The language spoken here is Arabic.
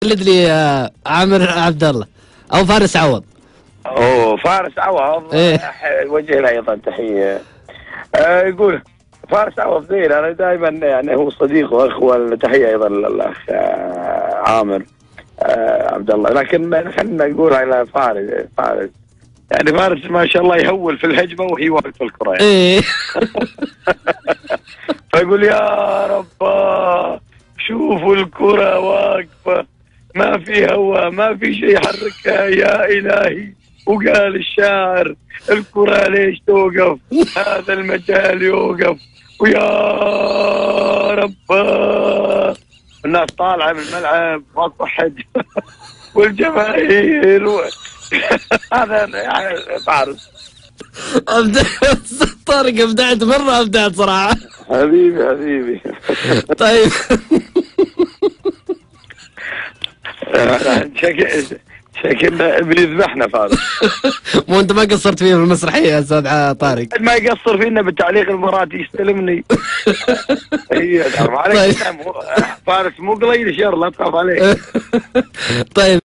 قلد لي عامر عبد الله او فارس عوض. اوه فارس عوض. إيه؟ وجه له ايضا تحيه. يقول فارس عوض زين، انا دائما يعني هو صديق واخ، والتحيه ايضا للاخ عامر عبد الله. لكن خلينا نقول على فارس يعني فارس ما شاء الله يهول في الهجمه وهي واقفه الكره يعني. ايه فيقول يا رب شوفوا الكره واقفه ما في هواء ما في شيء يحركها يا الهي. وقال الشاعر الكره ليش توقف، هذا المجال يوقف ويا رب. الناس طالعه من الملعب ماكو حد والجماهير هذا يعني فارس. طارق ابدعت مره، ابدعت صراحه. حبيبي طيب شكلنا بيذبحنا فارس. مو انت ما قصرت فيه في المسرحيه يا استاذ طارق؟ ما يقصر فينا بالتعليق المرات يستلمني. هي عليك. فارس مو قليل شر، لا تخاف عليه. طيب